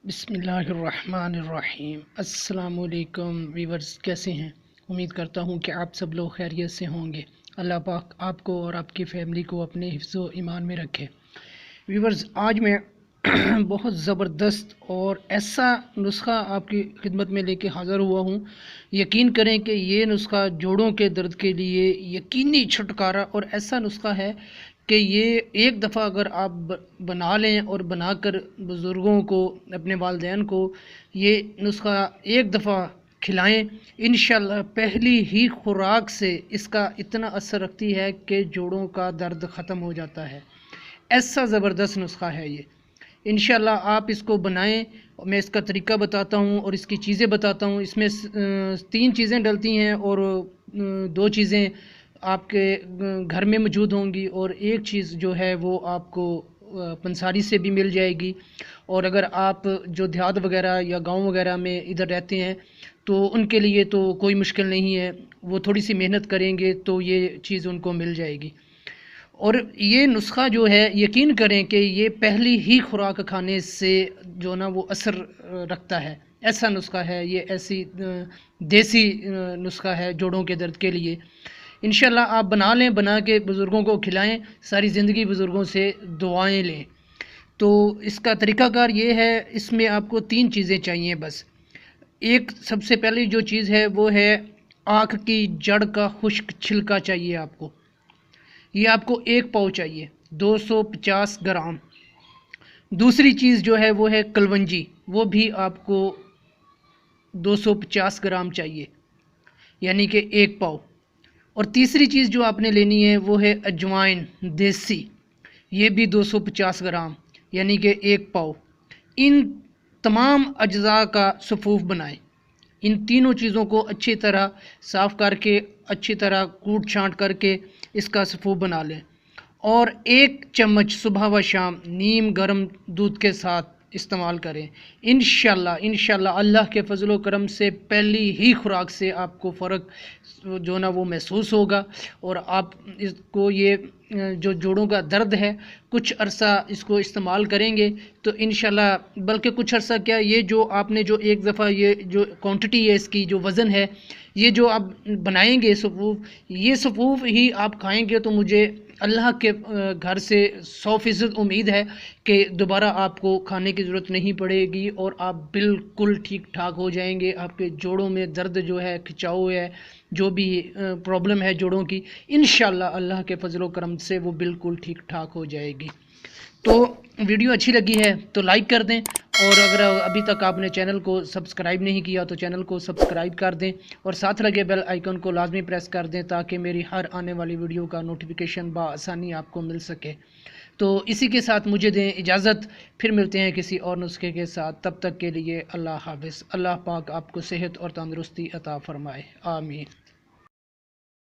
بسم اللہ الرحمن الرحیم۔ السلام علیکم ویورز، کیسے ہیں؟ امید کرتا ہوں کہ آپ سب لوگ خیریت سے ہوں گے۔ اللہ پاک آپ کو اور آپ کی فیملی کو اپنے حفظ و ایمان میں رکھے۔ ویورز، آج میں بہت زبردست اور ایسا نسخہ آپ کی خدمت میں لے کے حاضر ہوا ہوں۔ یقین کریں کہ یہ نسخہ جوڑوں کے درد کے لیے یقینی چھٹکارا اور ایسا نسخہ ہے کہ یہ ایک دفعہ اگر آپ بنا لیں اور بنا کر بزرگوں کو، اپنے والدین کو یہ نسخہ ایک دفعہ کھلائیں، انشاءاللہ پہلی ہی خوراک سے اس کا اتنا اثر رکھتی ہے کہ جوڑوں کا درد ختم ہو جاتا ہے۔ ایسا زبردست نسخہ ہے یہ۔ انشاءاللہ آپ اس کو بنائیں۔ میں اس کا طریقہ بتاتا ہوں اور اس کی چیزیں بتاتا ہوں۔ اس میں 3 چیزیں ڈلتی ہیں اور 2 چیزیں آپ کے گھر میں موجود ہوں گی، اور ایک چیز جو ہے وہ آپ کو پنساری سے بھی مل جائے گی۔ اور اگر آپ جو دیہات وغیرہ یا گاؤں وغیرہ میں ادھر رہتے ہیں تو ان کے لیے تو کوئی مشکل نہیں ہے، وہ تھوڑی سی محنت کریں گے تو یہ چیز ان کو مل جائے گی۔ اور یہ نسخہ جو ہے، یقین کریں کہ یہ پہلی ہی خوراک کھانے سے جو نا وہ اثر رکھتا ہے۔ ایسا نسخہ ہے یہ، ایسی دیسی نسخہ ہے جوڑوں کے درد کے لیے۔ انشاءاللہ آپ بنا لیں، بنا کے بزرگوں کو کھلائیں، ساری زندگی بزرگوں سے دعائیں لیں۔ تو اس کا طریقہ کار یہ ہے، اس میں آپ کو 3 چیزیں چاہیے بس۔ ایک سب سے پہلی جو چیز ہے وہ ہے آک کی جڑ کا خشک چھلکا چاہیے آپ کو۔ یہ آپ کو 1 پاؤ چاہیے، 250 گرام۔ دوسری چیز جو ہے وہ ہے کلونجی، وہ بھی آپ کو 250 گرام چاہیے، یعنی کہ 1 پاؤ۔ اور تیسری چیز جو آپ نے لینی ہے وہ ہے اجوائن دیسی، یہ بھی 250 گرام، یعنی کہ 1 پاؤ۔ ان تمام اجزاء کا صفوف بنائیں۔ ان تینوں چیزوں کو اچھی طرح صاف کر کے، اچھی طرح کوٹ چھانٹ کر کے اس کا صفوف بنا لیں، اور 1 چمچ صبح و شام نیم گرم دودھ کے ساتھ استعمال کریں۔ انشاءاللہ اللہ کے فضل و کرم سے پہلی ہی خوراک سے آپ کو فرق جو نا وہ محسوس ہوگا، اور آپ اس کو یہ جو جوڑوں کا درد ہے، کچھ عرصہ اس کو استعمال کریں گے تو انشاءاللہ، بلکہ کچھ عرصہ کیا، یہ جو آپ نے جو ایک دفعہ یہ جو کوانٹٹی ہے، اس کی جو وزن ہے، یہ جو آپ بنائیں گے صفوف، یہ صفوف ہی آپ کھائیں گے تو مجھے اللہ کے گھر سے 100% امید ہے کہ دوبارہ آپ کو کھانے کی ضرورت نہیں پڑے گی، اور آپ بالکل ٹھیک ٹھاک ہو جائیں گے۔ آپ کے جوڑوں میں درد جو ہے، کھچاؤ ہے، جو بھی پرابلم ہے جوڑوں کی، انشاءاللہ اللہ کے فضل و کرم سے وہ بالکل ٹھیک ٹھاک ہو جائے گی۔ تو ویڈیو اچھی لگی ہے تو لائک کر دیں، اور اگر ابھی تک آپ نے چینل کو سبسکرائب نہیں کیا تو چینل کو سبسکرائب کر دیں، اور ساتھ لگے بیل آئیکن کو لازمی پریس کر دیں تاکہ میری ہر آنے والی ویڈیو کا نوٹیفیکیشن بآسانی آپ کو مل سکے۔ تو اسی کے ساتھ مجھے دیں اجازت، پھر ملتے ہیں کسی اور نسخے کے ساتھ۔ تب تک کے لیے اللہ حافظ۔ اللہ پاک آپ کو صحت اور تندرستی عطا فرمائے، آمین۔